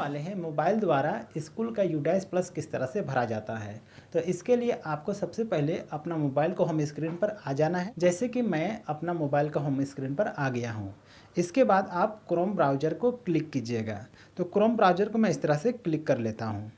वाले हैं मोबाइल द्वारा स्कूल का यूडाइस प्लस किस तरह से भरा जाता है। तो इसके लिए आपको सबसे पहले अपना मोबाइल को होम स्क्रीन पर आ जाना है। जैसे कि मैं अपना मोबाइल का होम स्क्रीन पर आ गया हूँ। इसके बाद आप क्रोम ब्राउज़र को क्लिक कीजिएगा। तो क्रोम ब्राउज़र को मैं इस तरह से क्लिक कर लेता हूँ।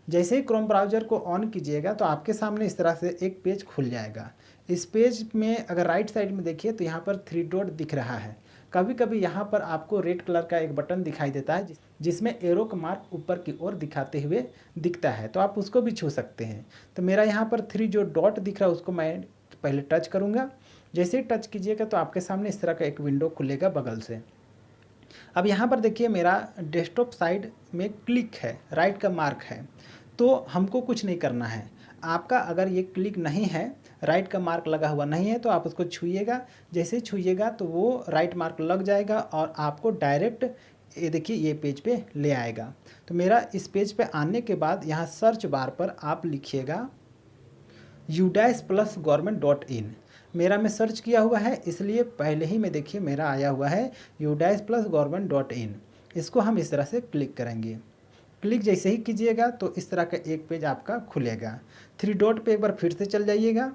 जैसे ही क्रोम ब्राउज़र को ऑन कीजिएगा तो आपके सामने इस तरह से एक पेज खुल जाएगा। इस पेज में अगर राइट साइड में देखिए तो यहाँ पर 3 डॉट दिख रहा है। कभी कभी यहाँ पर आपको रेड कलर का एक बटन दिखाई देता है जिसमें एरो का मार्क ऊपर की ओर दिखाते हुए दिखता है, तो आप उसको भी छू सकते हैं। तो मेरा यहाँ पर 3 जो डॉट दिख रहा है उसको मैं पहले टच करूँगा। जैसे ही टच कीजिएगा तो आपके सामने इस तरह का एक विंडो खुलेगा बगल से। अब यहाँ पर देखिए मेरा डेस्कटॉप साइड में क्लिक है, राइट का मार्क है। तो हमको कुछ नहीं करना है। आपका अगर ये क्लिक नहीं है, राइट का मार्क लगा हुआ नहीं है, तो आप उसको छूइएगा। जैसे ही छूइएगा तो वो राइट मार्क लग जाएगा और आपको डायरेक्ट ये देखिए ये पेज पे ले आएगा। तो मेरा इस पेज पे आने के बाद यहाँ सर्च बार पर आप लिखिएगा UDISE plus government dot in. मेरा मैं सर्च किया हुआ है इसलिए पहले ही में देखिए मेरा आया हुआ है UDISE plus government dot in. इसको हम इस तरह से क्लिक करेंगे। क्लिक जैसे ही कीजिएगा तो इस तरह का एक पेज आपका खुलेगा। 3 डॉट पे एक बार फिर से चल जाइएगा,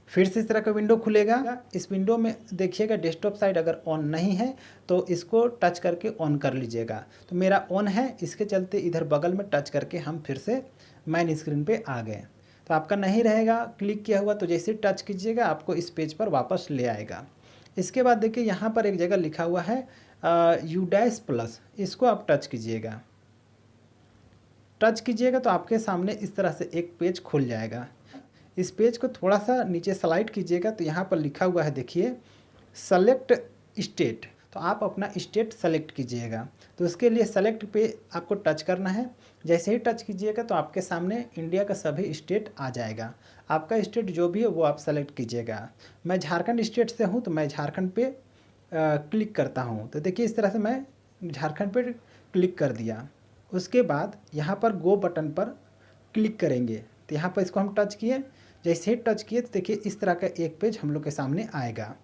फिर से इस तरह का विंडो खुलेगा। इस विंडो में देखिएगा डेस्कटॉप साइड अगर ऑन नहीं है तो इसको टच करके ऑन कर लीजिएगा। तो मेरा ऑन है, इसके चलते इधर बगल में टच करके हम फिर से मेन स्क्रीन पे आ गए। तो आपका नहीं रहेगा क्लिक किया हुआ, तो जैसे टच कीजिएगा आपको इस पेज पर वापस ले आएगा। इसके बाद देखिए यहाँ पर एक जगह लिखा हुआ है यूडाइस प्लस, इसको आप टच कीजिएगा। टच कीजिएगा तो आपके सामने इस तरह से एक पेज खुल जाएगा। इस पेज को थोड़ा सा नीचे स्लाइड कीजिएगा तो यहाँ पर लिखा हुआ है देखिए सेलेक्ट स्टेट। तो आप अपना स्टेट सेलेक्ट कीजिएगा। तो उसके लिए सेलेक्ट पे आपको टच करना है। जैसे ही टच कीजिएगा तो आपके सामने इंडिया का सभी स्टेट आ जाएगा। आपका स्टेट जो भी है वो आप सेलेक्ट कीजिएगा। मैं झारखंड स्टेट से हूँ तो मैं झारखंड पे क्लिक करता हूँ। तो देखिए इस तरह से मैं झारखंड पे क्लिक कर दिया। उसके बाद यहाँ पर गो बटन पर क्लिक करेंगे। तो यहाँ पर इसको हम टच किए। जैसे ही टच किए तो देखिए इस तरह का एक पेज हम लोग के सामने आएगा।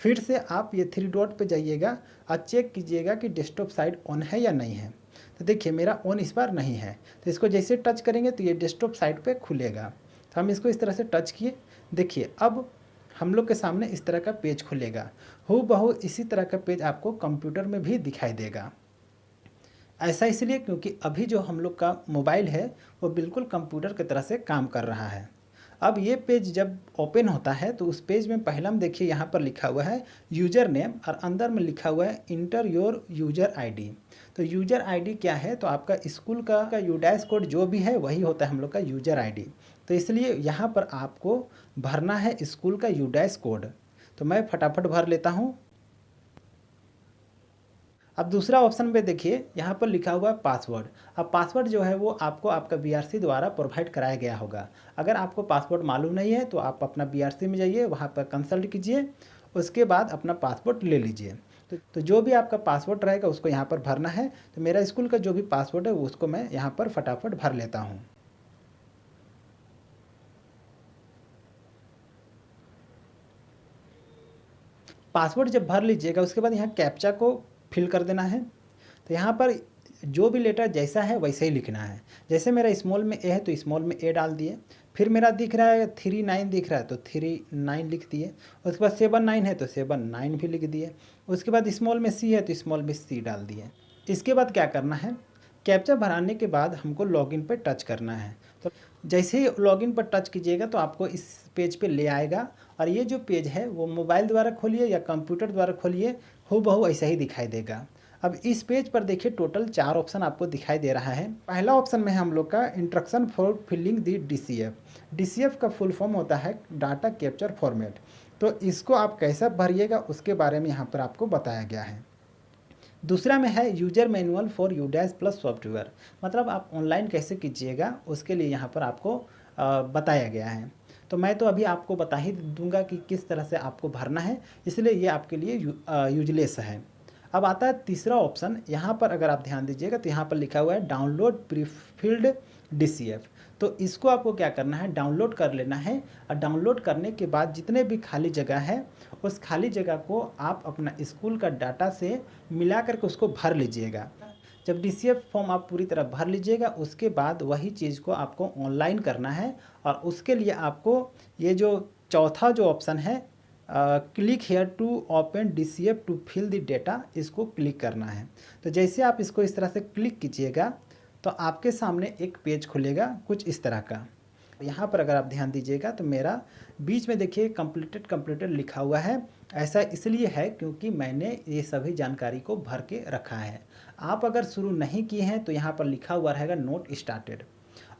फिर से आप ये 3 डॉट पे जाइएगा और चेक कीजिएगा कि डेस्कटॉप साइड ऑन है या नहीं है। तो देखिए मेरा ऑन इस बार नहीं है, तो इसको जैसे टच करेंगे तो ये डेस्कटॉप साइड पे खुलेगा। तो हम इसको इस तरह से टच किए। देखिए अब हम लोग के सामने इस तरह का पेज खुलेगा। हूबहू इसी तरह का पेज आपको कंप्यूटर में भी दिखाई देगा। ऐसा इसलिए क्योंकि अभी जो हम लोग का मोबाइल है वो बिल्कुल कंप्यूटर की तरह से काम कर रहा है। अब ये पेज जब ओपन होता है तो उस पेज में पहला में देखिए यहाँ पर लिखा हुआ है यूज़र नेम और अंदर में लिखा हुआ है इंटर योर यूज़र आईडी। तो यूज़र आईडी क्या है, तो आपका स्कूल का यूडाइस कोड जो भी है वही होता है हम लोग का यूज़र आईडी। तो इसलिए यहाँ पर आपको भरना है स्कूल का यूडाइस कोड। तो मैं फटाफट भर लेता हूँ। अब दूसरा ऑप्शन पे देखिए यहाँ पर लिखा हुआ है पासवर्ड। अब पासवर्ड जो है वो आपको आपका बीआरसी द्वारा प्रोवाइड कराया गया होगा। अगर आपको पासवर्ड मालूम नहीं है तो आप अपना बीआरसी में जाइए, वहाँ पर कंसल्ट कीजिए, उसके बाद अपना पासवर्ड ले लीजिए। तो जो भी आपका पासवर्ड रहेगा उसको यहाँ पर भरना है। तो मेरा स्कूल का जो भी पासवर्ड है उसको मैं यहाँ पर फटाफट भर लेता हूँ। पासवर्ड जब भर लीजिएगा उसके बाद यहाँ कैप्चा को फिल कर देना है। तो यहाँ पर जो भी लेटर जैसा है वैसे ही लिखना है। जैसे मेरा स्मॉल में ए है तो स्मॉल में ए डाल दिए। फिर मेरा दिख रहा है 39 दिख रहा है तो 39 लिख दिए। उसके बाद 79 है तो 79 भी लिख दिए। उसके बाद स्मॉल में सी है तो स्मॉल में सी डाल दिए। इसके बाद क्या करना है, कैप्चा भराने के बाद हमको लॉगिन पर टच करना है। तो जैसे ही लॉगिन पर टच कीजिएगा तो आपको इस पेज पे ले आएगा। और ये जो पेज है वो मोबाइल द्वारा खोलिए या कंप्यूटर द्वारा खोलिए, हूबहू ऐसा ही दिखाई देगा। अब इस पेज पर देखिए टोटल 4 ऑप्शन आपको दिखाई दे रहा है। पहला ऑप्शन में है हम लोग का instruction for filling the DCF. DCF का फुल फॉर्म होता है डाटा कैप्चर फॉर्मेट। तो इसको आप कैसा भरिएगा उसके बारे में यहाँ पर आपको बताया गया है। दूसरा में है user manual for UDISE plus software, मतलब आप ऑनलाइन कैसे कीजिएगा उसके लिए यहाँ पर आपको बताया गया है। तो मैं तो अभी आपको बता ही दूंगा कि किस तरह से आपको भरना है, इसलिए ये आपके लिए यूजलेस है। अब आता है तीसरा ऑप्शन। यहाँ पर अगर आप ध्यान दीजिएगा तो यहाँ पर लिखा हुआ है डाउनलोड प्रीफिल्ड डीसीएफ। तो इसको आपको क्या करना है, डाउनलोड कर लेना है। और डाउनलोड करने के बाद जितने भी खाली जगह है उस खाली जगह को आप अपना स्कूल का डाटा से मिला करके उसको भर लीजिएगा। जब डीसीएफ फॉर्म आप पूरी तरह भर लीजिएगा, उसके बाद वही चीज़ को आपको ऑनलाइन करना है। और उसके लिए आपको ये जो चौथा जो ऑप्शन है, click here to open DCF to fill the data, इसको क्लिक करना है। तो जैसे आप इसको इस तरह से क्लिक कीजिएगा तो आपके सामने एक पेज खुलेगा कुछ इस तरह का। यहाँ पर अगर आप ध्यान दीजिएगा तो मेरा बीच में देखिए कंप्लीटेड कंप्लीटेड लिखा हुआ है। ऐसा इसलिए है क्योंकि मैंने ये सभी जानकारी को भर के रखा है। आप अगर शुरू नहीं किए हैं तो यहाँ पर लिखा हुआ रहेगा नोट स्टार्टेड,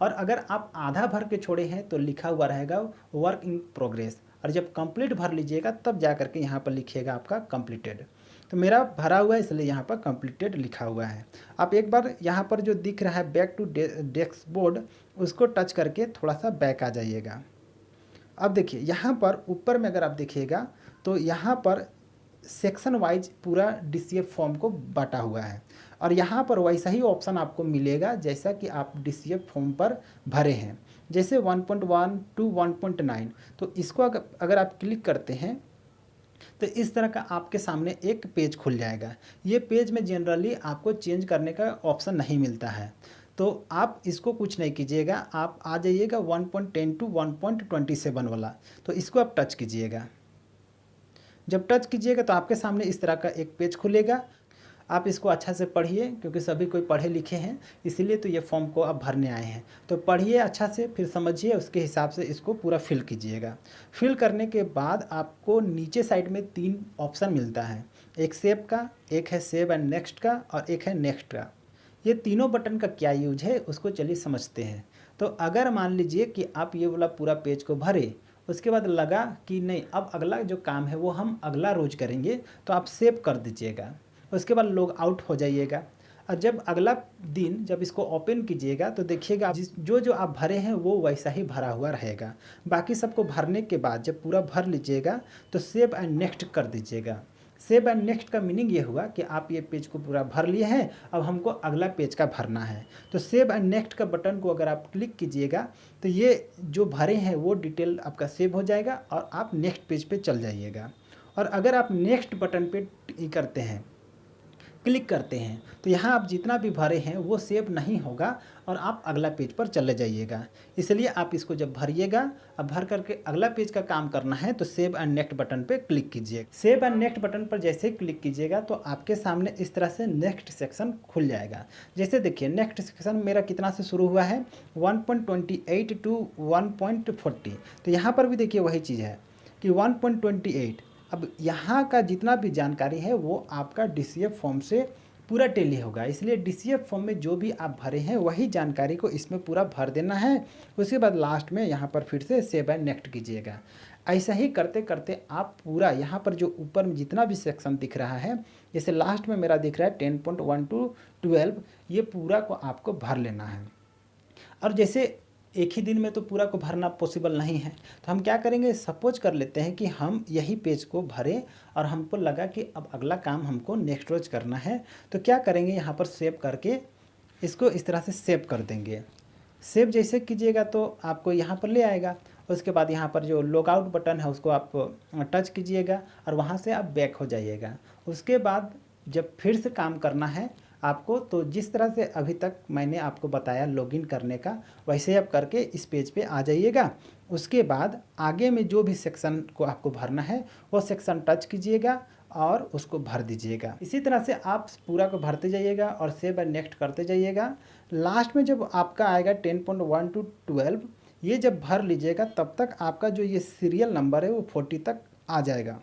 और अगर आप आधा भर के छोड़े हैं तो लिखा हुआ रहेगा वर्क इन प्रोग्रेस, और जब कंप्लीट भर लीजिएगा तब जा करके यहाँ पर लिखिएगा आपका कंप्लीटेड। तो मेरा भरा हुआ है इसलिए यहाँ पर कंप्लीटेड लिखा हुआ है। आप एक बार यहाँ पर जो दिख रहा है बैक टू डैशबोर्ड, उसको टच करके थोड़ा सा बैक आ जाइएगा। अब देखिए यहाँ पर ऊपर में अगर आप देखिएगा तो यहाँ पर सेक्शन वाइज पूरा डीसीएफ फॉर्म को बांटा हुआ है, और यहाँ पर वैसा ही ऑप्शन आपको मिलेगा जैसा कि आप डीसीएफ फॉर्म पर भरे हैं, जैसे 1.1 टू 1.9। तो इसको अगर आप क्लिक करते हैं तो इस तरह का आपके सामने एक पेज खुल जाएगा। ये पेज में जनरली आपको चेंज करने का ऑप्शन नहीं मिलता है, तो आप इसको कुछ नहीं कीजिएगा, आप आ जाइएगा 1.10 टू 1.27 वाला, तो इसको आप टच कीजिएगा। जब टच कीजिएगा तो आपके सामने इस तरह का एक पेज खुलेगा। आप इसको अच्छा से पढ़िए क्योंकि सभी कोई पढ़े लिखे हैं, इसीलिए तो ये फॉर्म को आप भरने आए हैं। तो पढ़िए अच्छा से, फिर समझिए, उसके हिसाब से इसको पूरा फिल कीजिएगा। फिल करने के बाद आपको नीचे साइड में 3 ऑप्शन मिलता है, एक सेव का, एक है सेव एंड नेक्स्ट का, और एक है नेक्स्ट का। ये तीनों बटन का क्या यूज है उसको चलिए समझते हैं। तो अगर मान लीजिए कि आप ये वाला पूरा पेज को भरे, उसके बाद लगा कि नहीं अब अगला जो काम है वो हम अगला रोज करेंगे, तो आप सेव कर दीजिएगा। उसके बाद लॉग आउट हो जाइएगा, और जब अगला दिन जब इसको ओपन कीजिएगा तो देखिएगा जो आप भरे हैं वो वैसा ही भरा हुआ रहेगा। बाकी सबको भरने के बाद जब पूरा भर लीजिएगा तो सेव एंड नेक्स्ट कर दीजिएगा। सेव एंड नेक्स्ट का मीनिंग ये हुआ कि आप ये पेज को पूरा भर लिए हैं, अब हमको अगला पेज का भरना है। तो सेव एंड नेक्स्ट का बटन को अगर आप क्लिक कीजिएगा तो ये जो भरे हैं वो डिटेल आपका सेव हो जाएगा और आप नेक्स्ट पेज पे चल जाइएगा। और अगर आप नेक्स्ट बटन पे करते हैं, क्लिक करते हैं, तो यहाँ आप जितना भी भरे हैं वो सेव नहीं होगा और आप अगला पेज पर चले जाइएगा। इसलिए आप इसको जब भरिएगा, अब भर करके अगला पेज का काम करना है तो सेव एंड नेक्स्ट बटन पे क्लिक कीजिए। सेव एंड नेक्स्ट बटन पर जैसे ही क्लिक कीजिएगा तो आपके सामने इस तरह से नेक्स्ट सेक्शन खुल जाएगा। जैसे देखिए नेक्स्ट सेक्शन मेरा कितना से शुरू हुआ है, 1.28 टू 1.40। तो यहाँ पर भी देखिए वही चीज़ है कि 1.28। अब यहाँ का जितना भी जानकारी है वो आपका डीसीएफ फॉर्म से पूरा टेली होगा, इसलिए डीसीएफ फॉर्म में जो भी आप भरे हैं वही जानकारी को इसमें पूरा भर देना है। उसके बाद लास्ट में यहाँ पर फिर से सेव एंड नेक्स्ट कीजिएगा। ऐसा ही करते करते आप पूरा यहाँ पर जो ऊपर में जितना भी सेक्शन दिख रहा है, जैसे लास्ट में मेरा दिख रहा है 10.1 टू 12, ये पूरा को आपको भर लेना है। और जैसे एक ही दिन में तो पूरा को भरना पॉसिबल नहीं है, तो हम क्या करेंगे, सपोज कर लेते हैं कि हम यही पेज को भरें और हमको लगा कि अब अगला काम हमको नेक्स्ट रोज करना है, तो क्या करेंगे, यहाँ पर सेव करके इसको इस तरह से सेव कर देंगे। सेव जैसे कीजिएगा तो आपको यहाँ पर ले आएगा। उसके बाद यहाँ पर जो लॉग आउट बटन है उसको आप टच कीजिएगा और वहाँ से आप बैक हो जाइएगा। उसके बाद जब फिर से काम करना है आपको, तो जिस तरह से अभी तक मैंने आपको बताया लॉगिन करने का, वैसे आप करके इस पेज पे आ जाइएगा। उसके बाद आगे में जो भी सेक्शन को आपको भरना है वो सेक्शन टच कीजिएगा और उसको भर दीजिएगा। इसी तरह से आप पूरा को भरते जाइएगा और सेव एंड नेक्स्ट करते जाइएगा। लास्ट में जब आपका आएगा 10.1 टू 12, ये जब भर लीजिएगा तब तक आपका जो ये सीरियल नंबर है वो 40 तक आ जाएगा।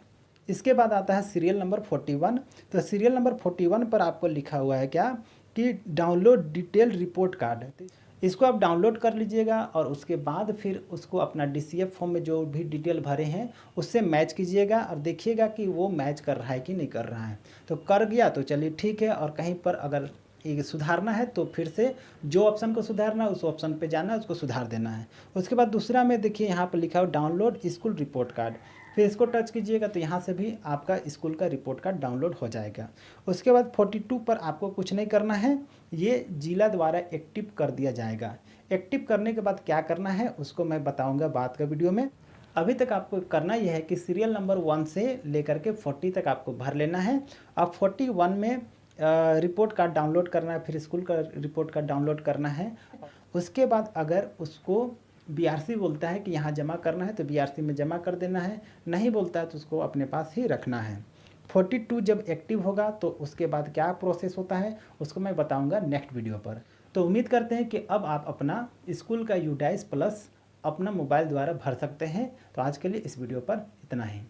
इसके बाद आता है सीरियल नंबर 41। तो सीरियल नंबर 41 पर आपको लिखा हुआ है क्या कि डाउनलोड डिटेल रिपोर्ट कार्ड। इसको आप डाउनलोड कर लीजिएगा और उसके बाद फिर उसको अपना डीसीएफ फॉर्म में जो भी डिटेल भरे हैं उससे मैच कीजिएगा और देखिएगा कि वो मैच कर रहा है कि नहीं कर रहा है। तो कर गया तो चलिए ठीक है, और कहीं पर अगर ये सुधारना है तो फिर से जो ऑप्शन को सुधारना है उस ऑप्शन पे जाना है, उसको सुधार देना है। उसके बाद दूसरा में देखिए यहाँ पर लिखा हो डाउनलोड स्कूल रिपोर्ट कार्ड, फिर इसको टच कीजिएगा तो यहाँ से भी आपका स्कूल का रिपोर्ट कार्ड डाउनलोड हो जाएगा। उसके बाद 42 पर आपको कुछ नहीं करना है, ये जिला द्वारा एक्टिव कर दिया जाएगा। एक्टिव करने के बाद क्या करना है उसको मैं बताऊँगा बाद का वीडियो में। अभी तक आपको करना यह है कि सीरियल नंबर 1 से लेकर के 40 तक आपको भर लेना है। अब 41 में रिपोर्ट कार्ड डाउनलोड करना है, फिर स्कूल का रिपोर्ट कार्ड डाउनलोड करना है। उसके बाद अगर उसको बीआरसी बोलता है कि यहाँ जमा करना है तो बीआरसी में जमा कर देना है, नहीं बोलता है तो उसको अपने पास ही रखना है। 42 जब एक्टिव होगा तो उसके बाद क्या प्रोसेस होता है उसको मैं बताऊंगा नेक्स्ट वीडियो पर। तो उम्मीद करते हैं कि अब आप अपना स्कूल का यूडाइस प्लस अपना मोबाइल द्वारा भर सकते हैं। तो आज के लिए इस वीडियो पर इतना ही।